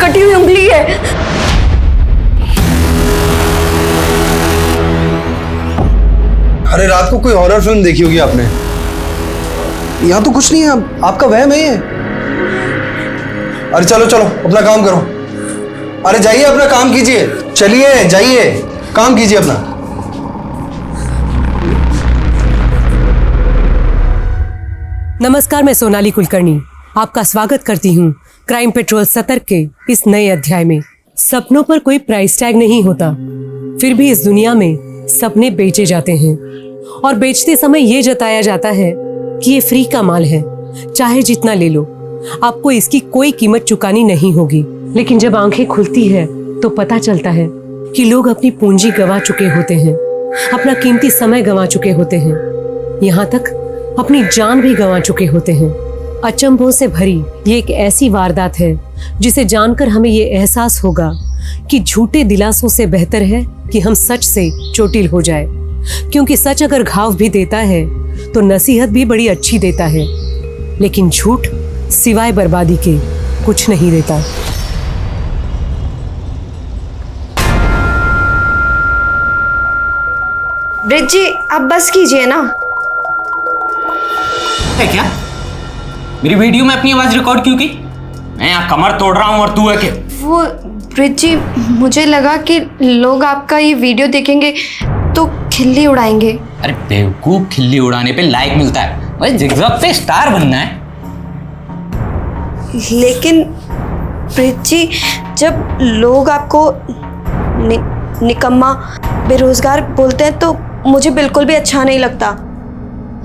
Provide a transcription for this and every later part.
कटी हुई उंगली है। अरे रात को कोई हॉरर फिल्म देखी होगी आपने। यहाँ तो कुछ नहीं है, आपका वहम है ये। अरे चलो चलो अपना काम करो। अरे जाइए अपना काम कीजिए, चलिए जाइए काम कीजिए अपना। नमस्कार, मैं सोनाली कुलकर्णी आपका स्वागत करती हूँ क्राइम पेट्रोल सतर्क के इस नए अध्याय में। सपनों पर कोई प्राइस टैग नहीं होता, फिर भी इस दुनिया में सपने बेचे जाते हैं और बेचते समय ये जताया जाता है कि ये फ्री का माल है, चाहे जितना ले लो, आपको इसकी कोई कीमत चुकानी नहीं होगी। लेकिन जब आंखें खुलती है तो पता चलता है कि लोग अपनी पूंजी गंवा चुके होते हैं, अपना कीमती समय गंवा चुके होते हैं, यहाँ तक अपनी जान भी गंवा चुके होते हैं। अचंभों से भरी ये एक ऐसी वारदात है जिसे जानकर हमें ये एहसास होगा कि झूठे दिलासों से बेहतर है कि हम सच से चोटिल हो जाए, क्योंकि सच अगर घाव भी देता है तो नसीहत भी बड़ी अच्छी देता है, लेकिन झूठ सिवाय बर्बादी के कुछ नहीं देता। ब्रिज जी आप बस कीजिए ना। है क्या? मेरी वीडियो में अपनी आवाज रिकॉर्ड क्यों की? मैं यहाँ कमर तोड़ रहा हूँ और तू है क्या? वो ब्रिज जी, मुझे लगा कि लोग आपका ये वीडियो देखेंगे तो खिल्ली उड़ाएंगे। अरे बेवकूफ, खिल्ली उड़ाने पे लाइक मिलता है, भाई जिगजैग पे स्टार बनना है। लेकिन ब्रिज जी, जब लोग आपको निकम्मा, बेरोजगार बोलते हैं तो मुझे बिल्कुल भी अच्छा नहीं लगता,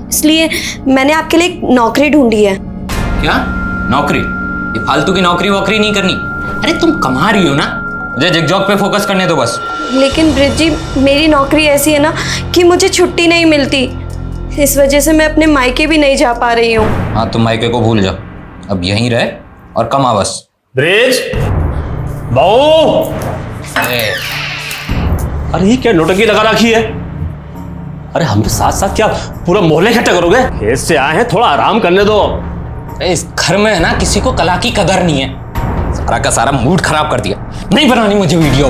इसलिए मैंने आपके लिए एक नौकरी ढूंढी है। क्या नौकरी? ये फालतू की नौकरी वोकरी नहीं करनी। अरे तुम कमा रही हो ना, मुझे जिगजैग पे फोकस करने दो बस। लेकिन ब्रिज जी, मेरी नौकरी ऐसी है ना कि मुझे छुट्टी नहीं मिलती, इस वजह से मैं अपने मायके भी नहीं जा पा रही हूँ। हाँ तुम मायके को भूल जाओ, अब यहीं रहे और कमा बस। ब्रिज बहू, अरे ये क्या नोटंकी लगा रखी है? अरे हमरे साथ साथ क्या पूरा मोहल्ला इकट्ठा करोगे? खेत से आए हैं, थोड़ा आराम करने दो। इस घर में है ना किसी को कला की कदर नहीं है, सारा का सारा मूड खराब कर दिया। नहीं बनानी मुझे वीडियो।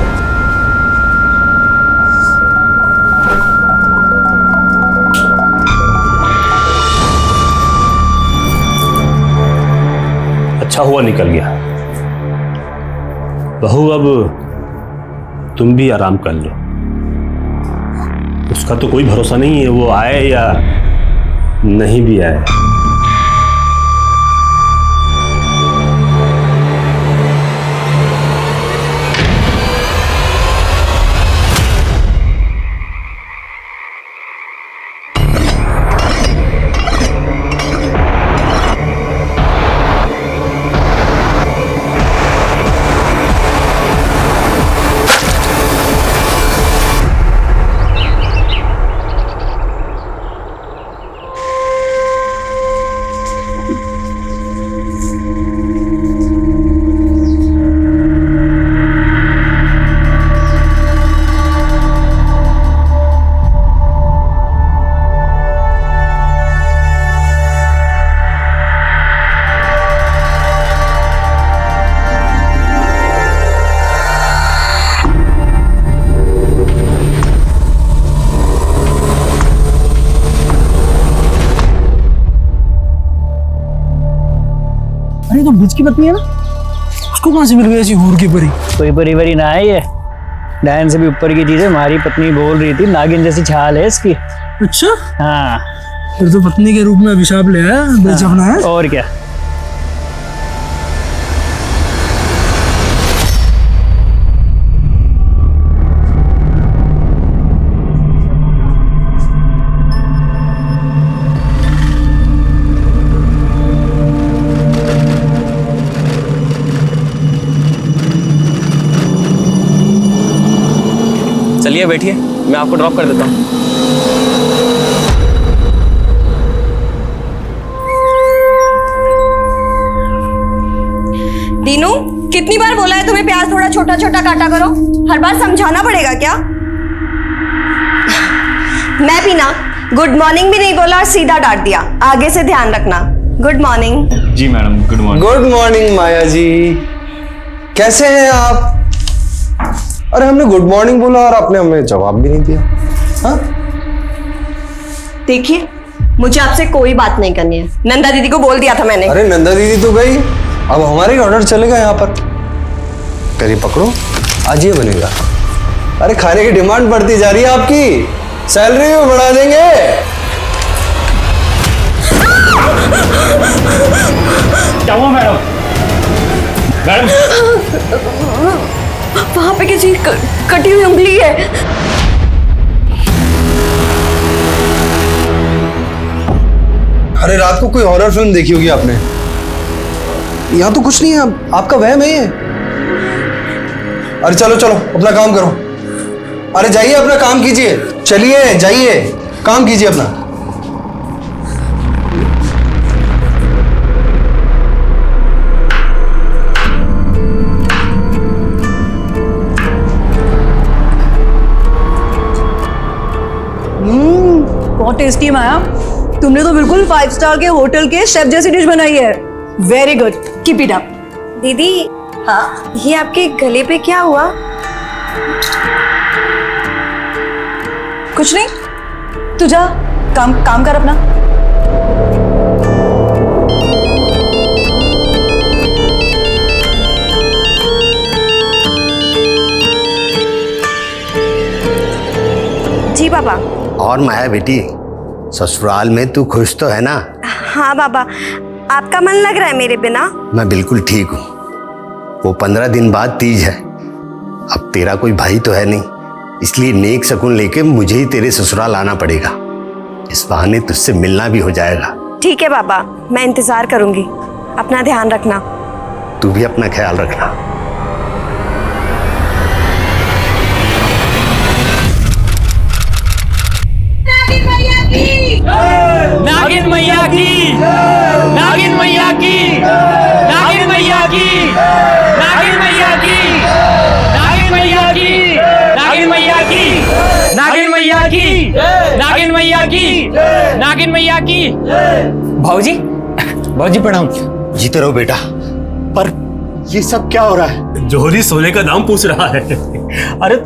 अच्छा हुआ निकल गया। बहू अब तुम भी आराम कर लो, उसका तो कोई भरोसा नहीं है, वो आए या नहीं भी आए। अरे तो ब्रिज की पत्नी है ना, उसको कहाँ से मिल गई ऐसी हूर की परी? कोई परी वरी ना है, ये डायन से भी ऊपर की चीज है। हमारी पत्नी बोल रही थी नागिन जैसी छाल है इसकी। अच्छा, हाँ फिर तो पत्नी के रूप में अभिशाप ले आया ब्रिज अपना है। और क्या। चलिए बैठिए, मैं आपको ड्रॉप कर देता हूँ। दीनू, कितनी बार बोला है तुम्हें प्याज थोड़ा छोटा छोटा काटा करो? हर बार समझाना पड़ेगा क्या? मैं भी ना गुड मॉर्निंग भी नहीं बोला और सीधा डांट दिया। आगे से ध्यान रखना। Good morning. जी madam, good morning. Good morning Maya ji. कैसे हैं आप? अरे हमने गुड मॉर्निंग बोला और आपने हमें जवाब भी नहीं दिया। हाँ? देखिए, मुझे आपसे कोई बात नहीं करनी है। नंदा दीदी को बोल दिया था मैंने। अरे नंदा दीदी तो गई, अब हमारा ही ऑर्डर चलेगा यहाँ पर। करिए पकड़ो, आज ये बनेगा। अरे खाने की डिमांड बढ़ती जा रही है आपकी, सैलरी भी बढ़ा देंगे। क्या हुआ मैडम? मैडम वहां पे किसी कटी हुई उंगली है। अरे रात को कोई हॉरर फिल्म देखी होगी आपने। यहाँ तो कुछ नहीं है, आपका वहम है ये। अरे चलो चलो अपना काम करो। अरे जाइए अपना काम कीजिए, चलिए जाइए काम कीजिए अपना। बहुत टेस्टी माया, तुमने तो बिल्कुल 5 स्टार के होटल के शेफ जैसी डिश बनाई है। Very good, keep it up. दीदी, हाँ, ये आपके गले पे क्या हुआ? कुछ नहीं, तू जा काम कर अपना। जी बाबा। और माया बेटी, ससुराल में तू खुश तो है ना? हाँ बाबा, आपका मन लग रहा है मेरे बिना? मैं बिल्कुल ठीक हूँ। वो 15 दिन बाद तीज है। अब तेरा कोई भाई तो है नहीं, इसलिए नेक शगुन लेके मुझे ही तेरे ससुराल आना पड़ेगा। इस बहाने तुझसे मिलना भी हो जाएगा। ठीक है बाबा, मैं इंतजार करूंगी। अपना ध्यान रखना। तू भी अपना ख्याल रखना। नागिन मैया की, नागिन मैया की, नागिन मैया की, नागिन मैया की, नागिन मैया की, नागिन मैया की, नागिन मैया की, नागिन मैया की, नागिन मैया की। भाऊजी, भाऊजी प्रणाम। जीते रहो बेटा। पर ये सब क्या हो रहा है? जोहरी सोने का दाम पूछ रहा है। अरे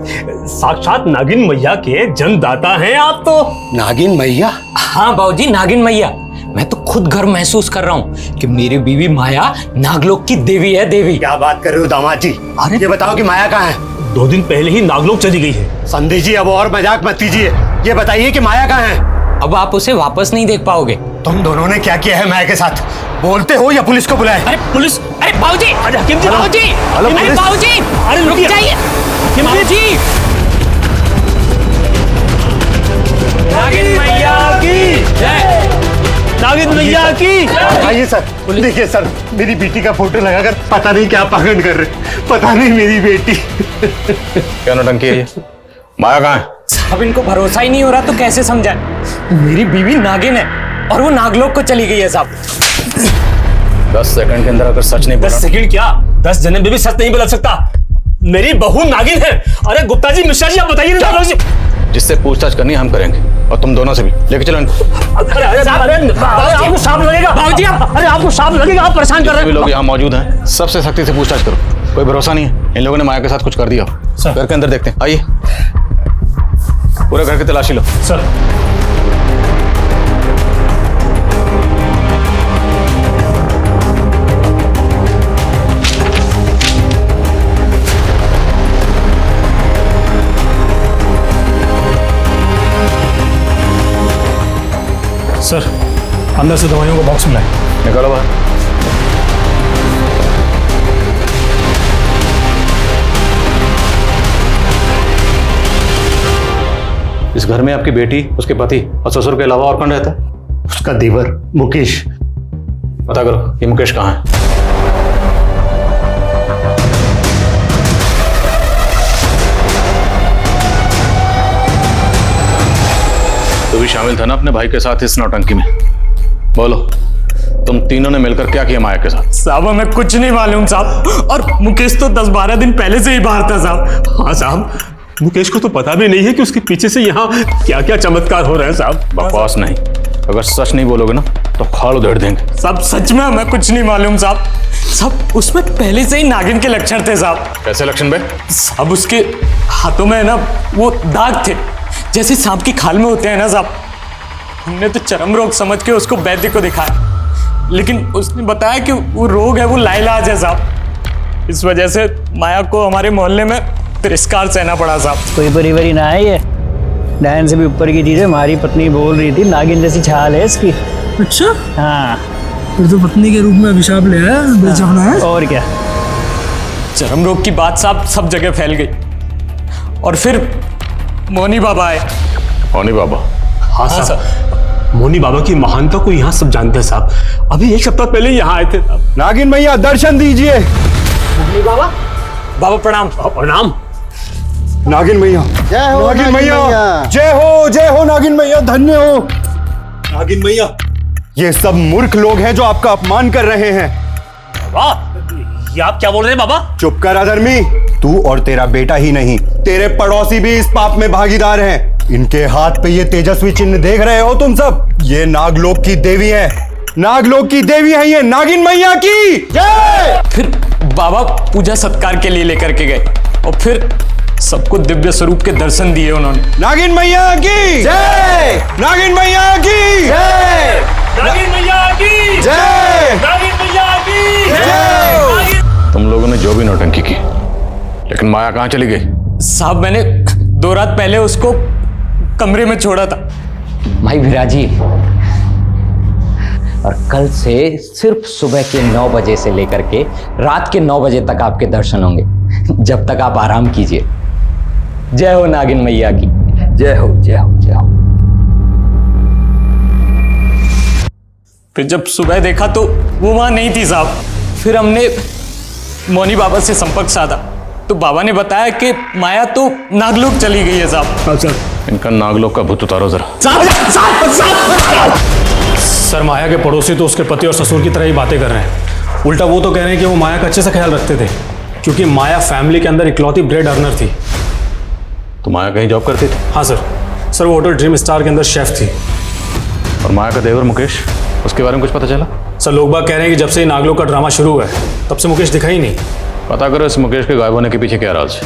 साक्षात नागिन मैया के जन्मदाता हैं आप तो। नागिन मैया? हाँ बाबूजी, नागिन मैया। मैं तो खुद गर्व महसूस कर रहा हूँ कि मेरी बीवी माया नागलोक की देवी है। देवी। क्या बात कर रहे हो दामाद जी? अरे ये बताओ कि माया कहाँ है? 2 दिन पहले ही नागलोक चली गई है। संधि जी अब और मजाक मत कीजिए। ये बताइए कि माया कहाँ है? अब आप उसे वापस नहीं देख पाओगे। तुम दोनों ने क्या किया है माया के साथ? बोलते हो या पुलिस को बुलाए? अरे पुलिस! अरे बाबूजी! अरे हकीम जी, बाबूजी! हेलो, अरे पुलिस! बाबूजी! अरे रुक जाइए! बाबूजी! नागिन मैया की जय! नागिन मैया की। आइए सर, देखिए सर, मेरी बेटी का फोटो लगाकर पता नहीं क्या पाखंड कर रहे। पता नहीं मेरी बेटी। क्या नौटंकी है ये? माया कहाँ है? साहब इनको भरोसा ही नहीं हो रहा तो कैसे समझाएं? मेरी बीवी नागिन है और वो नागलोक को चली गई है साहब। 10 सेकंड के अंदर अगर सच नहीं 10 सेकंड क्या, 10 जन्म में भी सच नहीं बदल सकता। मेरी बहू नागिन है। अरे गुप्ता जी, मिश्रा जी, आप बताइए ना। जी, जिससे पूछताछ करनी हम करेंगे, और तुम दोनों से भी। लेके चलो इनको। अरे आपको सांप लगेगा। बाबूजी, अरे आपको सांप लगेगा, आप परेशान कर रहे सभी लोग यहाँ मौजूद हैं, सबसे सख्ती से पूछताछ करो। कोई भरोसा नहीं है, इन लोगों ने माया के साथ कुछ कर दिया। घर के अंदर देखते हैं, आइए। पूरे घर की तलाशी लो। सर। सर, अंदर से दवाइयों का बॉक्स मिला है। निकालो बाहर। इस घर में आपकी बेटी, उसके पति और ससुर के अलावा और कौन रहता है? उसका देवर मुकेश। पता करो ये मुकेश कहाँ है। तू भी शामिल था ना अपने भाई के साथ इस नौटंकी में? बोलो, तुम तीनों ने मिलकर क्या किया माया के साथ? साहब हमें कुछ नहीं मालूम साहब, और मुकेश तो 10-12 दिन पहले से ही बाहर था साहब। हाँ साहब, मुकेश को तो पता भी नहीं है कि उसके पीछे से यहाँ क्या क्या चमत्कार हो रहे हैं साहब। बकवास नहीं, अगर सच नहीं बोलोगे ना तो तो खाल उधेड़ देंगे। साहब सच में हमें कुछ नहीं मालूम साहब। साहब उसमें पहले से ही नागिन के लक्षण थे साहब। कैसे लक्षण बे? साहब उसके हाथों में है ना वो दाग थे, जैसे सांप की खाल में होते हैं ना साहब। हमने तो चरम रोग समझ के उसको वैद्य को दिखाया, लेकिन उसने बताया कि वो रोग है वो लाइलाज है साहब। इस वजह से माया को हमारे मोहल्ले में तिरस्कार सहना पड़ा साहब। कोई परिवारी ना है ये, डायन से भी ऊपर की चीज है। हमारी पत्नी बोल रही थी नागिन जैसी छाल है इसकी। अच्छा, हाँ फिर तो पत्नी के रूप में अभिशाप ले आया बेचौना है। और क्या। चरम रोग की बात साहब सब जगह फैल गई, और फिर मोनी बाबा आए। मोनी बाबा? हाँ साहब, मोनी बाबा की महानता को यहाँ सब जानते हैं साहब। अभी एक सप्ताह पहले यहाँ आए थे साहब। नागिन मैया दर्शन दीजिए। बाबा प्रणाम। प्रणाम। नागिन मैया जय हो नागिन मैया, जय हो नागिन मैया, धन्य हो नागिन मैया। ये सब मूर्ख लोग हैं जो आपका अपमान कर रहे हैं। वाह, ये आप क्या बोल रहे हैं बाबा? चुप कर अधर्मी, तू और तेरा बेटा ही नहीं, तेरे पड़ोसी भी इस पाप में भागीदार हैं। इनके हाथ पे ये तेजस्वी चिन्ह देख रहे हो तुम सब, ये नागलोक की देवी है। नागलोक की देवी है ये, नागिन मैया की जय। फिर बाबा पूजा सत्कार के लिए लेकर के गए, और फिर सबको दिव्य स्वरूप के दर्शन दिए उन्होंने। नागिन मैया की जय, नागिन मैया की जय, नागिन मैया की जय, नागिन मैया की जय। तुम लोगों ने जो भी नौटंकी की, लेकिन माया कहाँ चली गई? साहब मैंने 2 रात पहले उसको कमरे में छोड़ा था। भाई विराजी, और कल से सिर्फ सुबह के 9 बजे से लेकर के रात के 9 बजे तक आपके दर्शन होंगे, जब तक आप आराम कीजिए। जय हो नागिन मैया की, जय हो जय हो जय हो। फिर जब सुबह देखा तो वो वहां नहीं थी साहब। फिर हमने मोनी बाबा से संपर्क साधा, तो बाबा ने बताया कि माया तो नागलोक चली गई है साहब। इनका नागलोक का भूत उतारो जरा। सर, माया के पड़ोसी तो उसके पति और ससुर की तरह ही बातें कर रहे हैं। उल्टा वो तो कह रहे हैं कि वो माया का अच्छे से ख्याल रखते थे, क्योंकि माया फैमिली के अंदर इकलौती ब्रेड अर्नर थी। तो माया कहीं जॉब करती थी? हाँ सर, वो होटल ड्रीम स्टार के अंदर शेफ थी। और माया का देवर मुकेश, उसके बारे में कुछ पता चला? सर, लोग बाग कह रहे हैं कि जब से ही नागलोक का ड्रामा शुरू हुआ है तब से मुकेश दिखा ही नहीं। पता करो इस मुकेश के गायब होने के पीछे क्या राज है।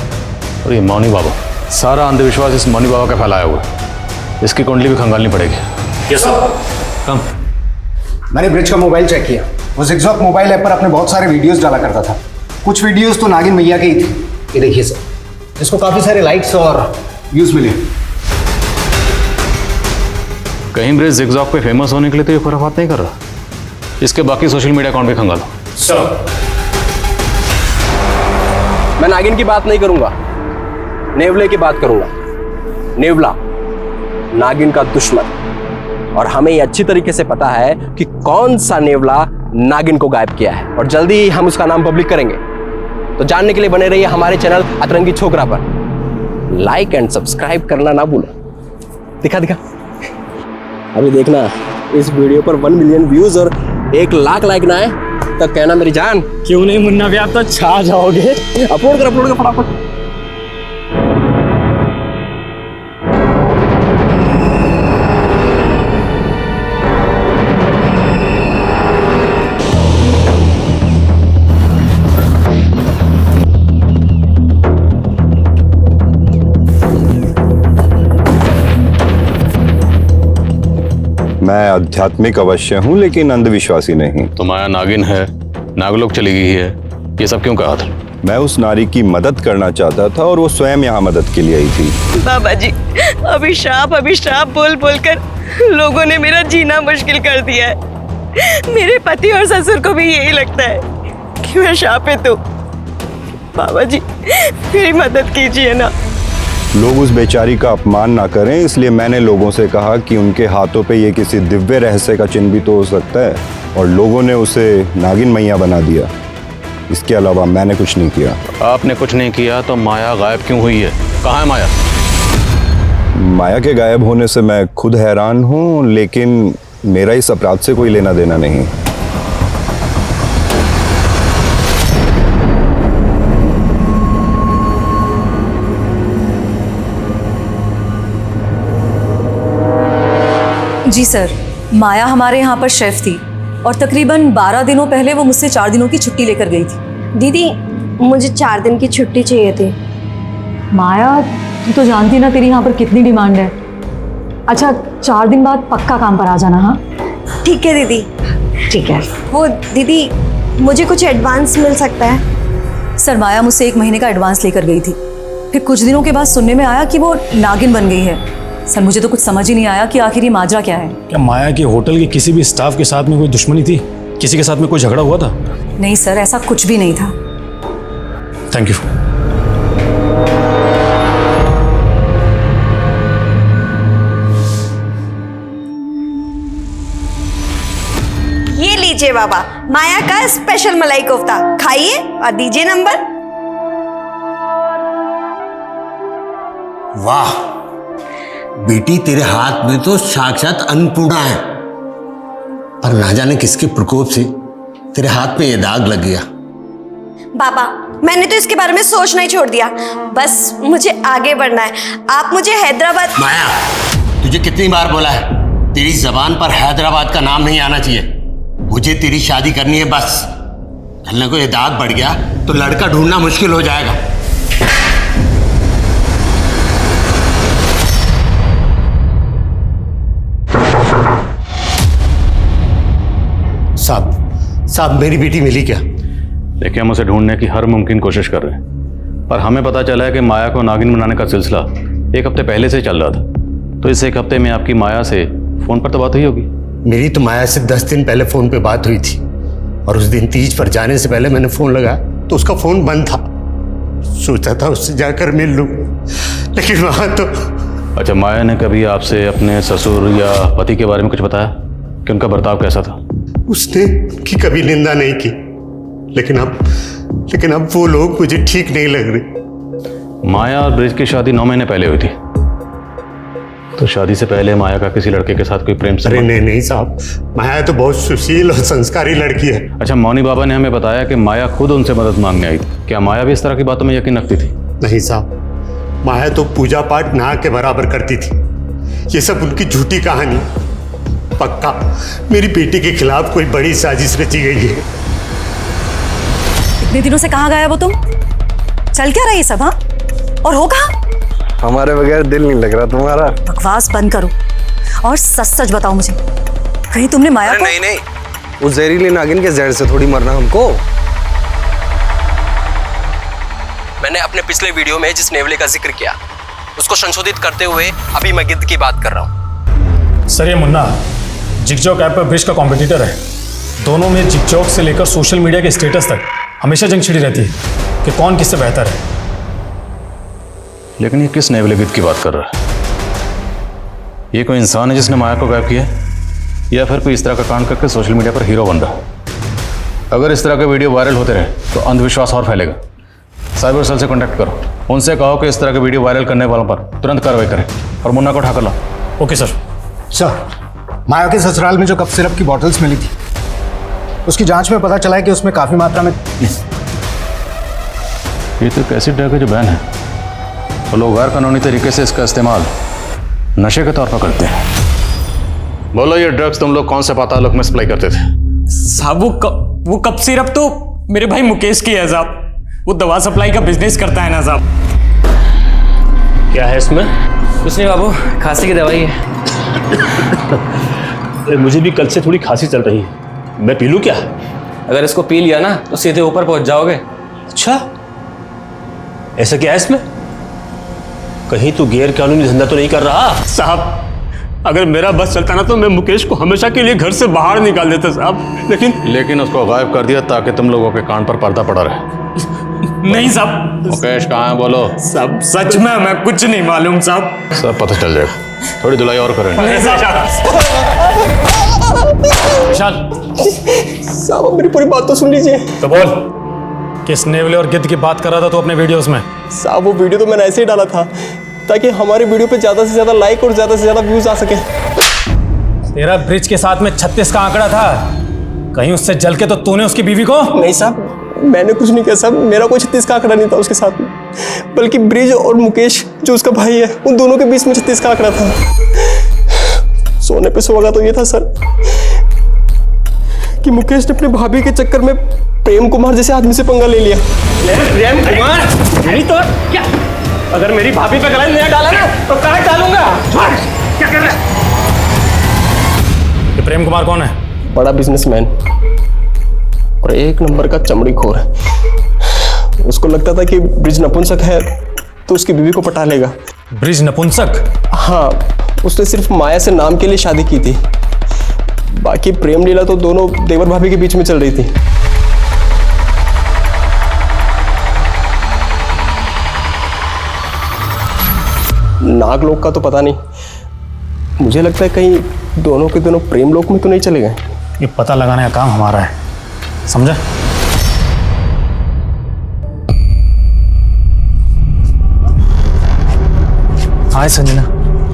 और ये मौनी बाबा, सारा अंधविश्वास इस मौनी बाबा का फैलाया हुआ है। इसकी कुंडली भी खंगालनी पड़ेगी। Yes sir. कम। मैंने ब्रिज का मोबाइल चेक किया, वो जिग्जॉग मोबाइल ऐप पर अपने बहुत सारे वीडियोस डाला करता था। कुछ वीडियोस तो नागिन मैया के ही थे। ये देखिए सर, इसको काफी सारे लाइक्स और व्यूज मिले। कहीं ब्रिज जिगजॉग पे फेमस होने के लिए तो ये खुराफात नहीं कर रहा। इसके बाकी सोशल मीडिया अकाउंट भी खंगालो। सर, मैं नागिन की बात नहीं करूंगा, नेवले की बात करूंगा। नेवला नागिन का दुश्मन, और हमें ये अच्छी तरीके से पता है कि कौन सा नेवला नागिन को गायब किया है, और जल्दी ही हम उसका नाम पब्लिक करेंगे। तो जानने के लिए बने रहिए हमारे चैनल अतरंगी छोकरा पर। लाइक एंड सब्सक्राइब करना ना भूलो। दिखा अभी देखना, इस वीडियो पर 1 मिलियन व्यूज और 1 लाख लाइक ना आए तो कहना मेरी जान। क्यों नहीं मुन्ना भी, आप तो छा जाओगे। अपलोड कर फटाफट। मैं आध्यात्मिक अवश्य हूँ लेकिन अंधविश्वासी नहीं। तो माया नागिन है, नागलोक चली गई है, ये सब क्यों कहा था? मैं उस नारी की मदद करना चाहता था और वो स्वयं यहाँ मदद के लिए आई थी। बाबा जी, अभिशाप बोल बोलकर लोगों ने मेरा जीना मुश्किल कर दिया है। मेरे पति और ससुर को भी यही लगता है कि मैं शापित हूँ। बाबा जी, मेरी मदद कीजिए ना। लोग उस बेचारी का अपमान ना करें, इसलिए मैंने लोगों से कहा कि उनके हाथों पे ये किसी दिव्य रहस्य का चिन्ह भी तो हो सकता है, और लोगों ने उसे नागिन मैया बना दिया। इसके अलावा मैंने कुछ नहीं किया। आपने कुछ नहीं किया तो माया गायब क्यों हुई है? कहाँ है माया? माया के गायब होने से मैं खुद हैरान हूँ, लेकिन मेरा इस अपराध से कोई लेना देना नहीं। जी सर, माया हमारे यहाँ पर शेफ थी और तकरीबन 12 दिनों पहले वो मुझसे 4 दिनों की छुट्टी लेकर गई थी। दीदी मुझे 4 दिन की छुट्टी चाहिए थी। माया, तू तो जानती ना तेरी यहाँ पर कितनी डिमांड है। अच्छा, 4 दिन बाद पक्का काम पर आ जाना। हाँ ठीक है दीदी। ठीक है। वो दीदी मुझे कुछ एडवांस मिल सकता है? सर, माया मुझसे 1 महीने का एडवांस लेकर गई थी, फिर कुछ दिनों के बाद सुनने में आया कि वो नागिन बन गई है। सर, मुझे तो कुछ समझ ही नहीं आया कि आखिर ये माजरा क्या है। क्या माया के होटल के किसी भी स्टाफ के साथ में कोई दुश्मनी थी? किसी के साथ में कोई झगड़ा हुआ था? नहीं सर, ऐसा कुछ भी नहीं था। Thank you. ये लीजिए बाबा, माया का स्पेशल मलाई कोफ्ता, खाइए और दीजिए नंबर। वाह बेटी, तेरे हाथ में तो साक्षात अन्नपूर्णा है, पर ना जाने किसके प्रकोप से तेरे हाथ में ये दाग लग गया। बाबा मैंने तो इसके बारे में सोचना ही छोड़ दिया, बस मुझे आगे बढ़ना है। आप मुझे हैदराबाद। माया, तुझे कितनी बार बोला है, तेरी जबान पर हैदराबाद का नाम नहीं आना चाहिए। मुझे तेरी शादी करनी है बस। कल को ये दाग बढ़ गया तो लड़का ढूंढना मुश्किल हो जाएगा। साहब मेरी बेटी मिली क्या? देखिए, हम उसे ढूंढने की हर मुमकिन कोशिश कर रहे हैं, पर हमें पता चला है कि माया को नागिन बनाने का सिलसिला 1 हफ्ते पहले से चल रहा था। तो इस 1 हफ्ते में आपकी माया से फोन पर तो बात हुई होगी? मेरी तो माया से 10 दिन पहले फोन पे बात हुई थी, और उस दिन तीज पर जाने से पहले मैंने फोन लगाया तो उसका फोन बंद था। सोचा था उससे जाकर मिल लूं, लेकिन वहां तो। अच्छा, माया ने कभी आपसे अपने ससुर या पति के बारे में कुछ बताया कि उनका बर्ताव कैसा था? उसने उनकी कभी निंदा नहीं की, लेकिन अब वो लोग मुझे ठीक नहीं लग रहे। माया और ब्रिज की शादी 9 महीने पहले हुई थी, तो शादी से पहले माया का किसी लड़के के साथ कोई प्रेम संबंध? अरे नहीं साहब, माया तो बहुत सुशील और संस्कारी लड़की है। अच्छा, मौनी बाबा ने हमें बताया कि माया खुद उनसे मदद मांगने आई थी। क्या माया भी इस तरह की बातों में यकीन रखती थी? नहीं साहब, माया तो पूजा पाठ ना के बराबर करती थी। ये सब उनकी झूठी कहानी। पक्का मेरी बेटी के खिलाफ कोई बड़ी साजिश रची गई है। इतने दिनों से कहाँ गया वो तुम? चल क्या रहा है ये सब? हाँ, और हो कहाँ? हमारे बगैर दिल नहीं लग रहा तुम्हारा। बकवास बंद करो और सच सच बताओ मुझे, कहीं तुमने माया को? नहीं, उस जहरीली नागिन के जहर से थोड़ी मरना हमको। मैंने अपने पिछले वीडियो में जिस नेवले का जिक्र किया उसको संशोधित करते हुए अभी मैं गिद्ध की बात कर रहा हूँ। सर, ये मुन्ना जिगजॉक ऐप पर ब्रिज का कॉम्पिटिटर है। दोनों में जिगजॉक से लेकर सोशल मीडिया के स्टेटस तक हमेशा जंग छिड़ी रहती है कि कौन किससे बेहतर है। लेकिन ये किस नेवले गिद्ध की बात कर रहा है? ये कोई इंसान है जिसने माया को गायब किया है, या फिर कोई इस तरह का कांड करके सोशल मीडिया पर हीरो बन रहा है? अगर इस तरह के वीडियो वायरल होते रहे तो अंधविश्वास और फैलेगा। साइबर सेल से कॉन्टैक्ट करो, उनसे कहो कि इस तरह के वीडियो वायरल करने वालों पर तुरंत कार्रवाई करें और मुन्ना को उठा कर लाओ। Okay sir. माया के ससुराल में जो कफ सिरप की बॉटल्स मिली थी, उसकी जांच में पता चला है कि उसमें काफी मात्रा में। ये तो एक ऐसी ड्रग है जो बैन है, और लोग गैर कानूनी तरीके से इसका इस्तेमाल नशे के तौर पर करते हैं। बोलो, ये ड्रग्स तुम लोग कौन से पातालोक में सप्लाई करते थे? साहब वो कप सिरप तो मेरे भाई मुकेश की है साहब। वो दवा सप्लाई का बिजनेस करता है ना साहब। क्या है इसमें? कुछ नहीं बाबू, खांसी की दवाई है। मुझे भी कल से थोड़ी खांसी चल रही है, मैं पी लूं क्या? अगर इसको पी लिया ना तो सीधे ऊपर पहुंच जाओगे। अच्छा, ऐसा क्या है इसमें? कहीं तू गैर कानूनी धंधा तो नहीं कर रहा? साहब, अगर मेरा बस चलता ना तो मैं मुकेश को हमेशा के लिए घर से बाहर निकाल देता साहब, लेकिन उसको गायब कर दिया ताकि तुम लोगों के कान पर पर्दा पड़ा रहे। नहीं साहब। मुकेश कहाँ है बोलो? साहब सच में मैं कुछ नहीं मालूम साहब। सब पता चल जाएगा, थोड़ी धुलाई और करें। विशाल साहब, मेरी पूरी बात तो सुन लीजिए। तो बोल, किस नेवले और गिद्ध की बात कर रहा था तू अपने वीडियोस में? साहब, वो वीडियो तो मैंने ऐसे ही डाला था ताकि हमारे वीडियो पे ज्यादा से ज्यादा लाइक और ज्यादा से ज्यादा व्यूज आ सके। तेरा ब्रिज के साथ में 36 का आंकड़ा था, कहीं उससे जल के तो तूने उसकी बीवी को? नहीं साहब, मैंने कुछ नहीं किया साहब, मेरा कोई 36 का आंकड़ा नहीं था उसके साथ में, बल्कि ब्रिज और मुकेश जो उसका भाई है उन दोनों के बीच में 36 का आंकड़ा था। सोने पे सुहागा तो ये था सर कि मुकेश ने अपनी भाभी के चक्कर में प्रेम कुमार जैसे आदमी से पंगा ले लिया। प्रेम कुमार मेरी तो क्या, अगर मेरी भाभी पे गला नहीं डाला ना तो कहाँ डालूंगा। क्या कर रहा है? ये प्रेम कुमार कौन है? बड़ा बिजनेसमैन और एक नंबर का चमड़ी खोर है। उसको लगता था कि ब्रिज नपुंसक है तो उसकी बीवी को पटा लेगा। ब्रिज नपुंसक? हाँ, उसने सिर्फ माया से नाम के लिए शादी की थी, बाकी प्रेम लीला तो दोनों देवर भाभी के बीच में चल रही थी। नागलोक का तो पता नहीं, मुझे लगता है कहीं दोनों के दोनों प्रेम लोक में तो नहीं चले गए। ये पता लगाने का काम हमारा है, समझा? हाय संजना।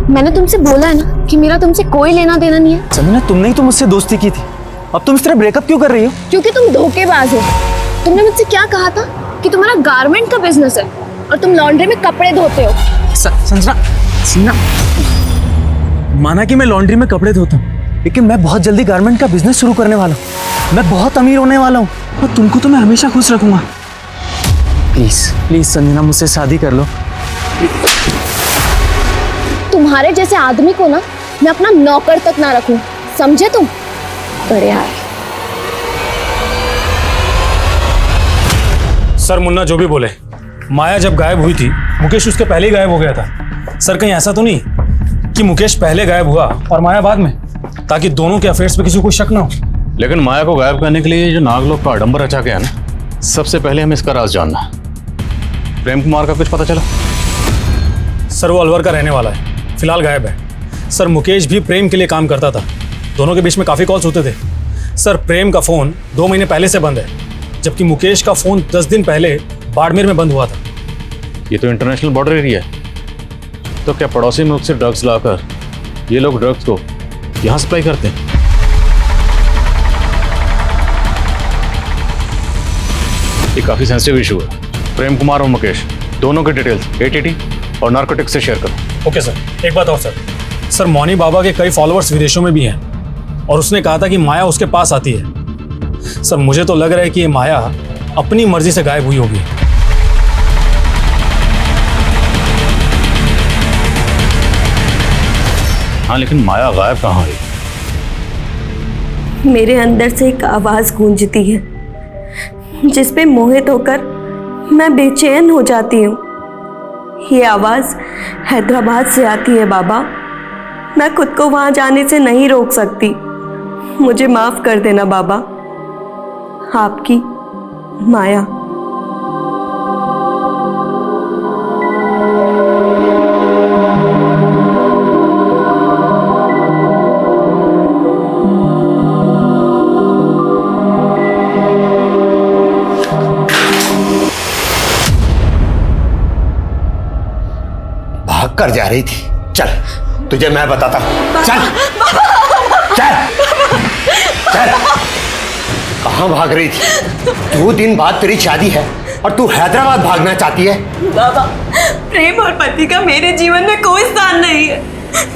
मैंने तुमसे बोला है ना कि मेरा तुमसे कोई लेना देना नहीं है। संजना, तुमने ही तो मुझसे दोस्ती की थी, अब तुम इस तरह ब्रेकअप क्यों कर रही हो? क्योंकि तुम धोखेबाज हो। तुमने मुझसे क्या कहा था कि तुम्हारा गारमेंट का बिजनेस है और तुम लॉन्ड्री में कपड़े धोते हो। संजना, माना कि मैं लॉन्ड्री में कपड़े धोता हूँ, लेकिन मैं बहुत जल्दी गारमेंट का बिजनेस शुरू करने वाला हूँ। मैं बहुत अमीर होने वाला हूँ और तुमको तो मैं हमेशा खुश रखूंगा। प्लीज प्लीज संजना, मुझसे शादी कर लो। तुम्हारे जैसे आदमी को ना मैं अपना नौकर तक ना रखूं, समझे तुम? बड़े यार। सर मुन्ना जो भी बोले, माया जब गायब हुई थी मुकेश उसके पहले ही गायब हो गया था। सर कहीं ऐसा तो नहीं कि मुकेश पहले गायब हुआ और माया बाद में, ताकि दोनों के अफेयर्स पे किसी को शक ना हो। लेकिन माया को गायब करने के लिए जो नागलोक का आडंबर रचा गया ना, सबसे पहले हमें इसका राज जानना। प्रेम कुमार का कुछ पता चला? सर वो अलवर का रहने वाला है, फिलहाल गायब है। सर मुकेश भी प्रेम के लिए काम करता था, दोनों के बीच में काफ़ी कॉल्स होते थे। सर प्रेम का फ़ोन 2 महीने पहले से बंद है, जबकि मुकेश का फ़ोन 10 दिन पहले बाड़मेर में बंद हुआ था। ये तो इंटरनेशनल बॉर्डर एरिया है, तो क्या पड़ोसी मुल्क से ड्रग्स लाकर ये लोग ड्रग्स को यहाँ सप्लाई करते हैं? ये काफ़ी सेंसिटिव इशू है। प्रेम कुमार और मुकेश दोनों के डिटेल्स ATT और नार्कोटिक्स से शेयर करो। Okay sir. एक बात और सर मौनी बाबा के कई फॉलोअर्स विदेशों में भी हैं और उसने कहा था कि माया उसके पास आती है। सर मुझे तो लग रहा है कि ये माया अपनी मर्जी से गायब हुई होगी। हाँ, लेकिन माया गायब कहाँ हुई? मेरे अंदर से एक आवाज़ गूंजती है जिस पे मोहित होकर मैं बेचैन हो जाती हूँ। ये आवाज़ हैदराबाद से आती है बाबा। मैं खुद को वहाँ जाने से नहीं रोक सकती। मुझे माफ़ कर देना बाबा। आपकी माया। भाग कर जा रही थी, चल तुझे मैं बताता हूं। चल चल चल। कहां भाग रही थी? 2 दिन बाद तेरी शादी है और तू हैदराबाद भागना चाहती है? बाबा, प्रेम और पति का मेरे जीवन में कोई स्थान नहीं है।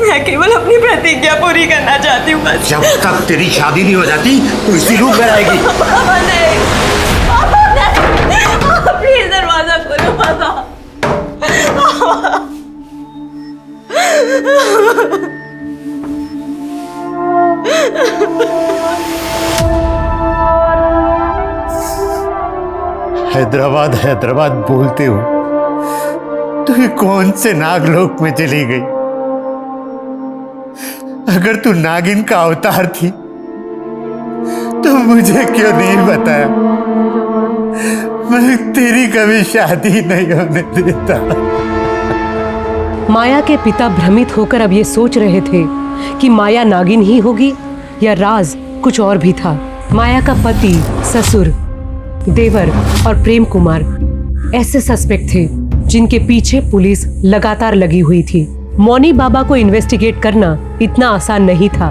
मैं केवल अपनी प्रतिज्ञा पूरी करना चाहती हूँ बस। जब तक तेरी शादी नहीं हो जाती तो इसी रूप में रहेगी। बाबा नहीं, बाबा नहीं, प्लीज दरवाजा खोलो बाबा। हैदराबाद हैदराबाद बोलते हो तो ये कौन से नागलोक में चली गई? अगर तू नागिन का अवतार थी तो मुझे क्यों नहीं बताया? मैं तेरी कभी शादी नहीं होने देता। माया के पिता भ्रमित होकर अब ये सोच रहे थे कि माया नागिन ही होगी या राज कुछ और भी था। माया का पति, ससुर, देवर और प्रेम कुमार ऐसे सस्पेक्ट थे जिनके पीछे पुलिस लगातार लगी हुई थी। मौनी बाबा को इन्वेस्टिगेट करना इतना आसान नहीं था।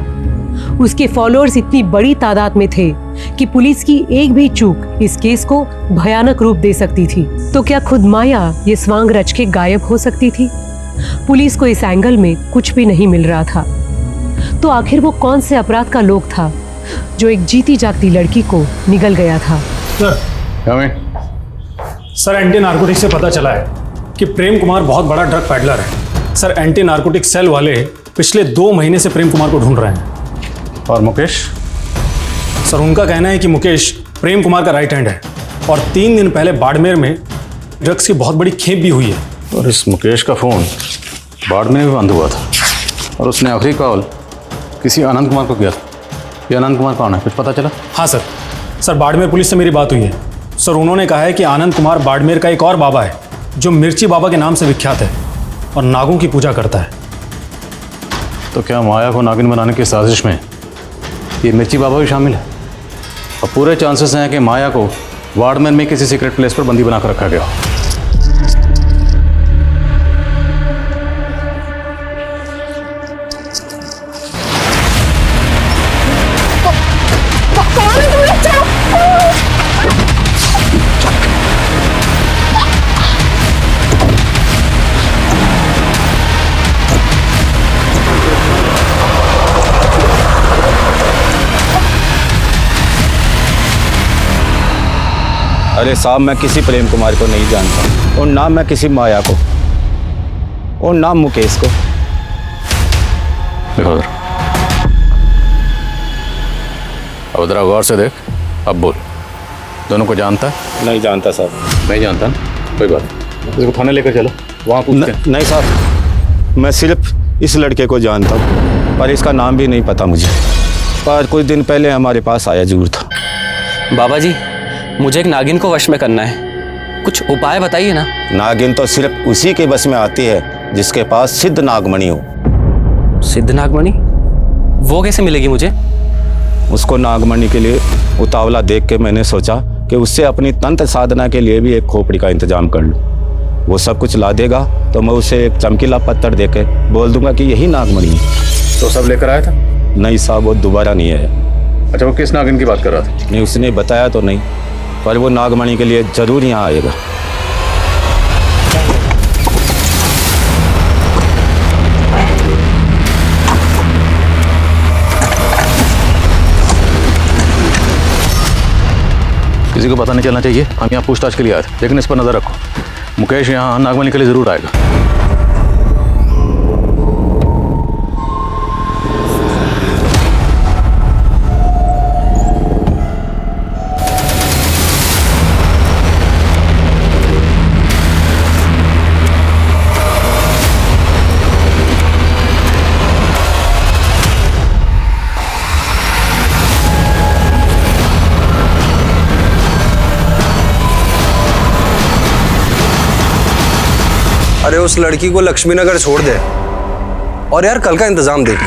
उसके फॉलोअर्स इतनी बड़ी तादाद में थे कि पुलिस की एक भी चूक इस केस को भयानक रूप दे सकती थी। तो क्या खुद माया ये स्वांग रच के गायब हो सकती थी? पुलिस को इस एंगल में कुछ भी नहीं मिल रहा था। तो आखिर वो कौन से अपराध का लोग था जो एक जीती जागती लड़की को निगल गया था? सर एंटी नार्कोटिक्स से पता चला है कि प्रेम कुमार बहुत बड़ा ड्रग पैडलर है। सर एंटी नार्कोटिक्स सेल वाले पिछले 2 महीने से प्रेम कुमार को ढूंढ रहे हैं। और मुकेश? सर उनका कहना है कि मुकेश प्रेम कुमार का राइट हैंड है और 3 दिन पहले बाड़मेर में ड्रग्स की बहुत बड़ी खेप भी हुई है। और इस मुकेश का फ़ोन बाड़मेर में भी बंद हुआ था और उसने आखिरी कॉल किसी आनंद कुमार को किया था। ये आनंद कुमार कौन है, कुछ पता चला? हाँ सर, बाड़मेर पुलिस से मेरी बात हुई है। सर उन्होंने कहा है कि आनंद कुमार बाड़मेर का एक और बाबा है जो मिर्ची बाबा के नाम से विख्यात है और नागों की पूजा करता है। तो क्या माया को नागिन बनाने की साजिश में ये मिर्ची बाबा भी शामिल है? और पूरे चांसेस हैं कि माया को बाड़मेर में किसी सीक्रेट प्लेस पर बंदी बनाकर रखा गया। अरे साहब, मैं किसी प्रेम कुमार को नहीं जानता और ना मैं किसी माया को और ना मुकेश को। देखो अब जरा गौर से देख, अब बोल, दोनों को जानता है? नहीं जानता साहब। नहीं जानता ना, कोई बात नहीं, इसको थाने लेकर चलो, वहाँ पूछते हैं। नहीं साहब, मैं सिर्फ इस लड़के को जानता हूँ पर इसका नाम भी नहीं पता मुझे, पर कुछ दिन पहले हमारे पास आया जरूर था। बाबा जी, मुझे एक नागिन को वश में करना है, कुछ उपाय बताइए ना। नागिन तो सिर्फ उसी के बस में आती है जिसके पास सिद्ध नागमणि हो। सिद्ध नागमणि? वो कैसे मिलेगी मुझे? उसको नागमणि के लिए उतावला देख के मैंने सोचा कि उससे अपनी तंत्र साधना के लिए भी एक खोपड़ी का इंतजाम कर लूँ। वो सब कुछ ला देगा तो मैं उसे एक चमकीला पत्थर दे के बोल दूंगा कि यही नागमणि है। तो सब लेकर आया था? नहीं साहब, वो दोबारा नहीं है। अच्छा, वो किस नागिन की बात कर रहा था? नहीं, उसने बताया तो नहीं, पर वो नागमणि के लिए जरूर यहाँ आएगा। किसी को पता नहीं चलना चाहिए, हम यहाँ पूछताछ के लिए आए थे, लेकिन इस पर नजर रखो, मुकेश यहाँ नागमणि के लिए जरूर आएगा। अरे उस लड़की को लक्ष्मी नगर छोड़ दे और यार कल का इंतजाम देख।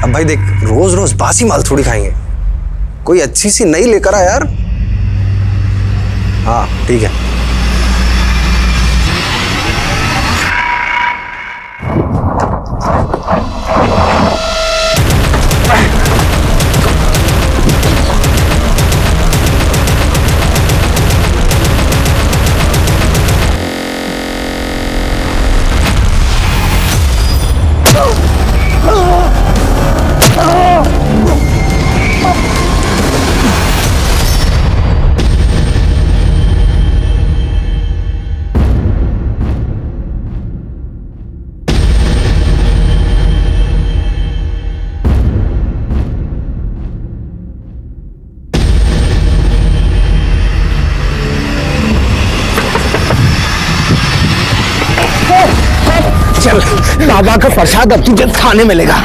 अब भाई देख, रोज रोज बासी माल थोड़ी खाएंगे, कोई अच्छी सी नई लेकर आ यार। हाँ ठीक है। चल, बाबा का प्रसाद अब तुझे खाने मिलेगा।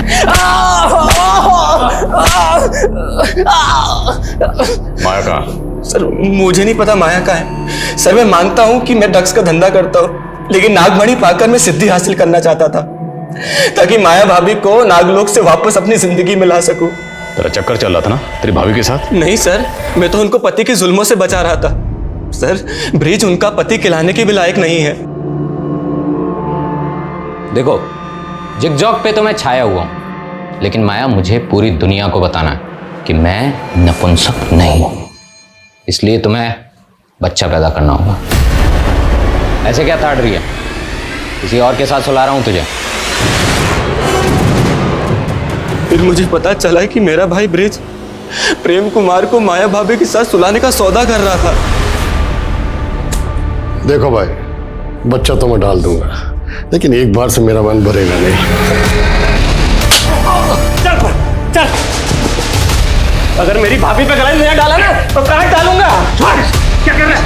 माया कहाँ? सर मुझे नहीं पता माया कहाँ है। सर मैं मानता हूँ कि मैं ड्रग्स का धंधा करता हूँ, लेकिन नागमणि पाकर मैं सिद्धि हासिल करना चाहता था ताकि माया भाभी को नागलोक से वापस अपनी जिंदगी में ला सकूं। तेरा चक्कर चल रहा था ना तेरी भाभी के साथ? नहीं सर, मैं तो उनको पति के जुल्मों से बचा रहा था। सर ब्रिज उनका पति खिलाने के भी लायक नहीं है। देखो, जिगजॉग पे तो मैं छाया हुआ हूं, लेकिन माया मुझे पूरी दुनिया को बताना है कि मैं नपुंसक नहीं हूं, इसलिए तुम्हें बच्चा पैदा करना होगा। ऐसे क्या ताड़ रही है? किसी और के साथ सुला रहा हूं तुझे। फिर मुझे पता चला है कि मेरा भाई ब्रिज प्रेम कुमार को माया भाभी के साथ सुलाने का सौदा कर रहा था। देखो भाई, बच्चा तो मैं डाल दूंगा, लेकिन एक बार से मेरा मन भरेगा नहीं। चल चल, अगर मेरी भाभी पे गलाई नहीं डाला ना तो काट डालूंगा। क्या कर रहा है?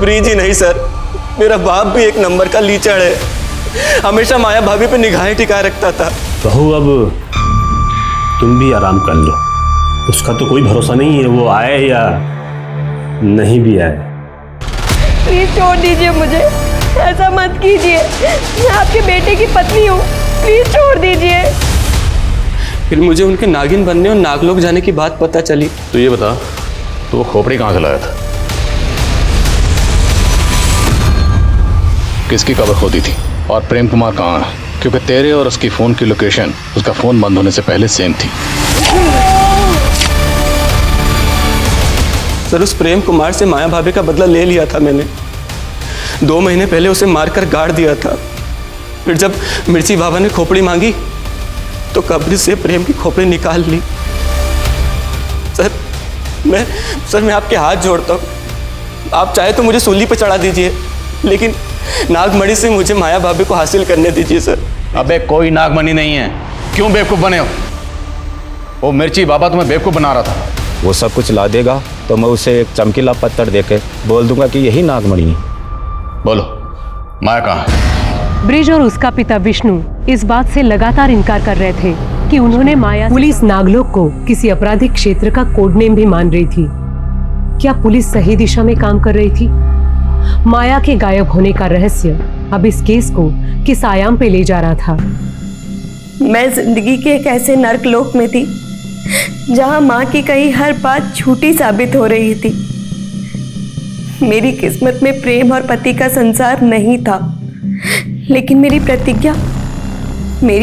ब्रिज ही नहीं सर, मेरा बाप भी एक नंबर का लीचड़ है, हमेशा माया भाभी पे निगाहें टिकाए रखता था। बहू अब तुम भी आराम कर लो, उसका तो कोई भरोसा नहीं है, वो आए या नहीं भी आए। प्लीज छोड़ दीजिए मुझे, ऐसा मत कीजिए, मैं आपके बेटे की पत्नी हूँ, प्लीज छोड़ दीजिए। फिर मुझे उनके नागिन बनने और नागलोक जाने की बात पता चली। तो ये बता, तो वो खोपड़ी कहाँ से लाया था? किसकी कबर खोदी थी? और प्रेम कुमार कहाँ है? क्योंकि तेरे और उसकी फोन की लोकेशन उसका फोन बंद होने से पहले सेम थी। सर, उस प्रेम कुमार से माया भाभी का बदला ले लिया था मैंने। 2 महीने पहले उसे मारकर गाड़ दिया था। फिर जब मिर्ची बाबा ने खोपड़ी मांगी तो कब्र से प्रेम की खोपड़ी निकाल ली। सर मैं आपके हाथ जोड़ता हूँ, आप चाहे तो मुझे सूली पर चढ़ा दीजिए, लेकिन नागमणि से मुझे माया भाभी को हासिल करने दीजिए सर। अबे कोई नागमणि नहीं है, क्यों बेवकूफ बने हो? वो मिर्ची बाबा तुम्हें बेवकूफ बना रहा था। वो सब कुछ ला देगा तो मैं उसे एक चमकीला पत्थर देके बोल दूंगा कि यही नागमणि है। बोलो, माया कहाँ है? ब्रिज और उसका पिता विष्णु इस बात से लगातार इनकार कर रहे थे कि उन्होंने माया। पुलिस नागलोक को किसी आपराधिक क्षेत्र का कोड नेम भी मान रही थी। क्या पुलिस सही दिशा में काम कर रही थी? माया के गायब होने का रहस्य अब इस केस को किस आयाम पे ले जा रहा था? मैं जिंदगी के एक ऐसे नर्क लोक में थी जहां माँ की कही हर बात झूठी साबित हो रही थी। मेरी किस्मत में प्रेम और पति का संसार नहीं था, लेकिन मेरी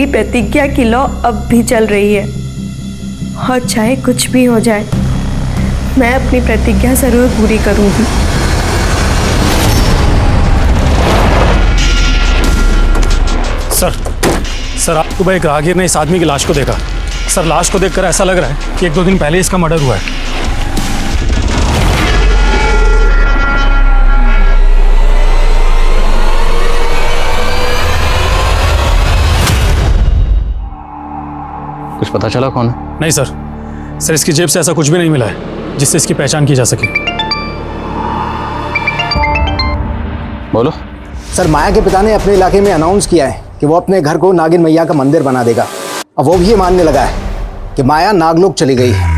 प्रतिज्ञा की लौ अब भी चल रही है। और चाहे कुछ भी हो जाए, मैं अपनी प्रतिज्ञा जरूर पूरी करूंगी। सर आपको भाई एक राहगीर ने इस आदमी की लाश को देखा। सर, लाश को देखकर ऐसा लग रहा है कि 1-2 दिन पहले इसका मर्डर हुआ है। कुछ पता चला कौन है? नहीं सर, इसकी जेब से ऐसा कुछ भी नहीं मिला है जिससे इसकी पहचान की जा सके। बोलो। सर, माया के पिता ने अपने इलाके में अनाउंस किया है कि वो अपने घर को नागिन मैया का मंदिर बना देगा। अब वो भी ये मानने लगा है कि माया नागलोक चली गई है।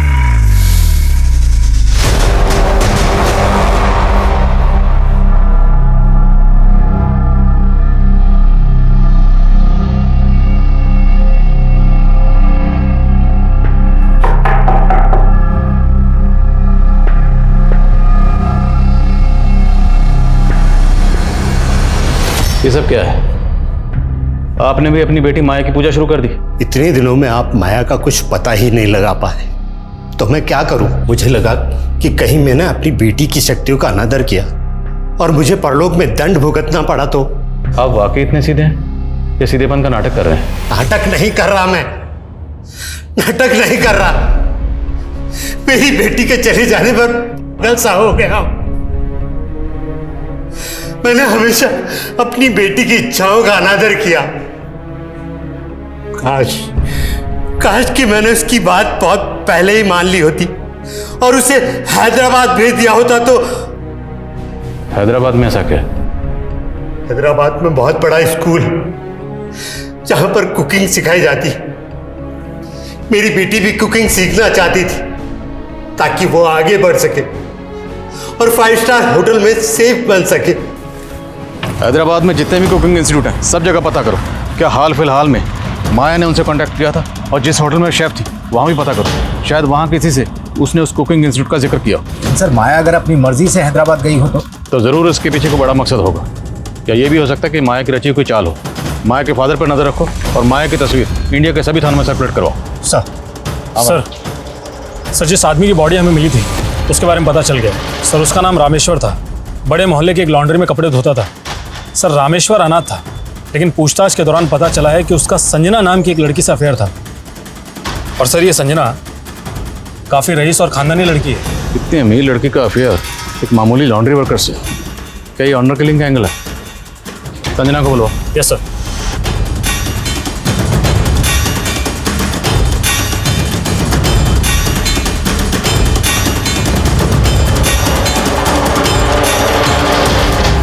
ये सब क्या है? आपने भी अपनी बेटी माया की पूजा शुरू कर दी? इतने दिनों में आप माया का कुछ पता ही नहीं लगा पाए, तो मैं क्या करूं? मुझे लगा कि कहीं मैंने अपनी बेटी की शक्तियों का अनादर किया और मुझे परलोक में दंड भुगतना पड़ा तो। आप वाकई इतने सीधे हैं? ये सीधेपन का नाटक कर रहे हैं? नाटक नहीं कर रहा मैं, नाटक नहीं कर रहा। मेरी बेटी के चले जाने पर पागल सा हो गया। मैंने हमेशा अपनी बेटी की इच्छाओं का अनादर किया। काश कि मैंने उसकी बात बहुत पहले ही मान ली होती और उसे हैदराबाद भेज दिया होता। तो हैदराबाद में ऐसा क्या? हैदराबाद में बहुत बड़ा स्कूल जहां पर कुकिंग सिखाई जाती। मेरी बेटी भी कुकिंग सीखना चाहती थी ताकि वो आगे बढ़ सके और 5 स्टार होटल में सेफ बन सके। हैदराबाद में जितने भी कुकिंग इंस्टीट्यूट हैं, सब जगह पता करो। क्या हाल फिलहाल में माया ने उनसे कांटेक्ट किया था? और जिस होटल में शेफ थी वहाँ भी पता करो, शायद वहाँ किसी से उसने उस कुकिंग इंस्टीट्यूट का जिक्र किया। सर, माया अगर अपनी मर्जी से हैदराबाद गई हो तो ज़रूर इसके पीछे को बड़ा मकसद होगा। क्या ये भी हो सकता है कि माया की रची कोई चाल हो? माया के फादर पर नजर रखो और माया की तस्वीर इंडिया के सभी थानों में सर्कुलेट करवाओ। सर, जिस आदमी की बॉडी हमें मिली थी उसके बारे में पता चल गया। सर, उसका नाम रामेश्वर था, बड़े मोहल्ले के एक लॉन्ड्री में कपड़े धोता था। सर, रामेश्वर अनाथ था, लेकिन पूछताछ के दौरान पता चला है कि उसका संजना नाम की एक लड़की से अफेयर था। और सर ये संजना काफ़ी रईस और खानदानी लड़की है। इतनी अमीर लड़की का अफेयर एक मामूली लॉन्ड्री वर्कर से, क्या ये ऑनर किलिंग का एंगल है? संजना को बोलो। Yes sir.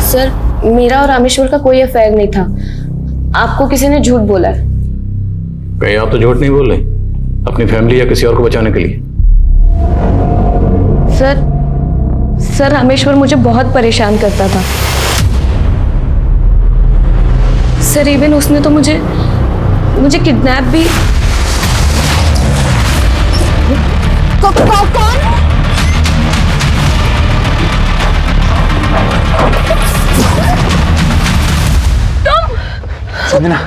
सर मेरा और रामेश्वर का कोई अफेयर नहीं था, आपको किसी ने झूठ बोला है। कहीं आप तो झूठ नहीं बोल रहे अपनी फैमिली या किसी और को बचाने के लिए? सर रामेश्वर मुझे बहुत परेशान करता था सर। इवन उसने तो मुझे किडनैप भी। कौन? संजना,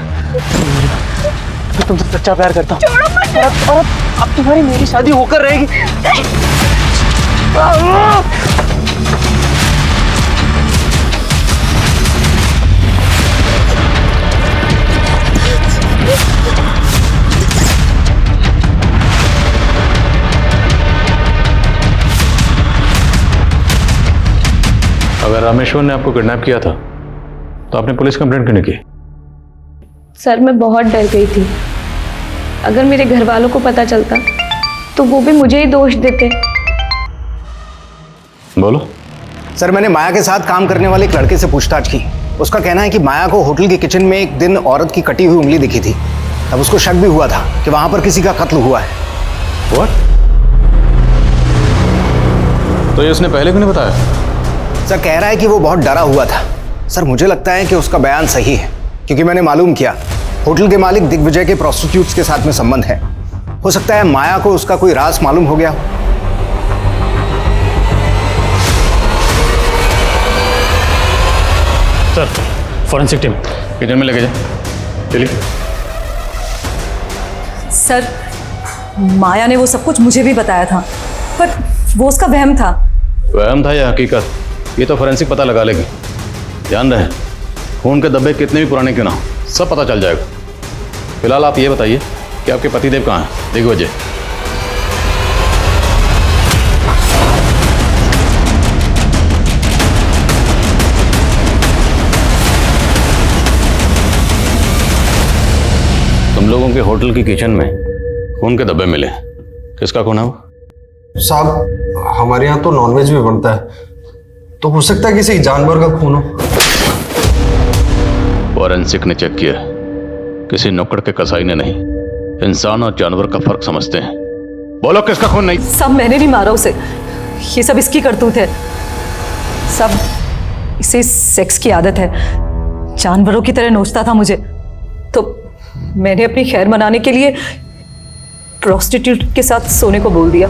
मैं तुमसे सच्चा प्यार करता हूँ और अब तुम्हारी मेरी शादी होकर रहेगी। अगर रामेश्वर ने आपको किडनैप किया था तो आपने पुलिस कंप्लेंट क्यों नहीं की? सर मैं बहुत डर गई थी, अगर मेरे घर वालों को पता चलता तो वो भी मुझे ही दोष देते। बोलो। सर मैंने माया के साथ काम करने वाले एक लड़के से पूछताछ की। उसका कहना है कि माया को होटल के किचन में एक दिन औरत की कटी हुई उंगली दिखी थी। तब उसको शक भी हुआ था कि वहां पर किसी का कत्ल हुआ है। What? तो ये उसने पहले क्यों नहीं बताया? सर कह रहा है कि वो बहुत डरा हुआ था। सर मुझे लगता है कि उसका बयान सही है, क्योंकि मैंने मालूम किया होटल के मालिक दिग्विजय के प्रोस्टिट्यूट्स के साथ में संबंध है। हो सकता है माया को उसका कोई राज मालूम हो गया हो। सर फॉरेंसिक टीम किचन में लेके जाए। चलिए। सर माया ने वो सब कुछ मुझे भी बताया था, पर वो उसका वहम था। वहम था या हकीकत, ये तो फोरेंसिक पता लगा लेगी। ध्यान रहे खून के धब्बे कितने भी पुराने क्यों ना हो, सब पता चल जाएगा। फिलहाल आप ये बताइए कि आपके पतिदेव कहाँ हैं? दिग्विजय। तुम लोगों के होटल की किचन में खून के धब्बे मिले, किसका खून है वो? साहब हमारे यहाँ तो नॉनवेज भी बनता है, तो हो सकता है किसी जानवर का खून हो। फॉरेंसिक ने चेक किया, किसी नुक्कड़ के कसाई ने नहीं। इंसान और जानवर का फर्क समझते हैं। बोलो किसका खून नहीं? सब मैंने नहीं मारा उसे, ये सब इसकी करतूत है। सब इसे सेक्स की आदत है, जानवरों की तरह नोचता था मुझे, तो मैंने अपनी खैर मनाने के लिए प्रोस्टिट्यूट के साथ सोने को बोल दिया।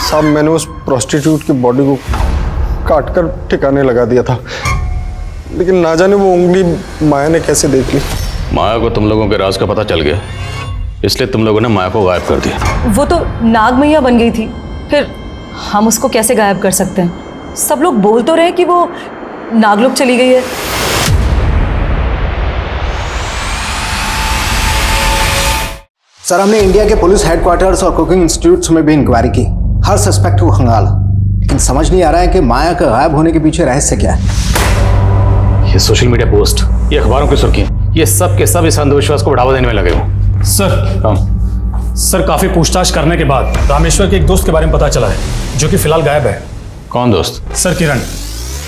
साहब मैंने उस प्रोस्टिट्यूट की बॉडी को काटकर ठिकाने लगा दिया था, लेकिन ना जाने वो उंगली माया ने कैसे देख ली। माया को तुम लोगों के राज का पता चल गया, इसलिए तुम लोगों ने माया को गायब कर दिया। वो तो नाग मैया बन गई थी, फिर हम उसको कैसे गायब कर सकते हैं? सब लोग बोल तो रहे कि वो नागलोक चली गई है। सर हमने इंडिया के पुलिस हेडक्वार्टर्स और कुकिंग इंस्टीट्यूट्स में भी इंक्वायरी की, हर सस्पेक्ट को खंगाला, लेकिन समझ नहीं आ रहा है कि माया का गायब होने के पीछे रहस्य क्या है। ये सोशल मीडिया पोस्ट, ये अखबारों की सुर्खियां, ये सब के सब इस अंधविश्वास को बढ़ावा देने में लगे हो। सर काफी पूछताछ करने के बाद रामेश्वर के एक दोस्त के बारे में पता चला है, जो कि फिलहाल गायब है। कौन दोस्त? सर किरण।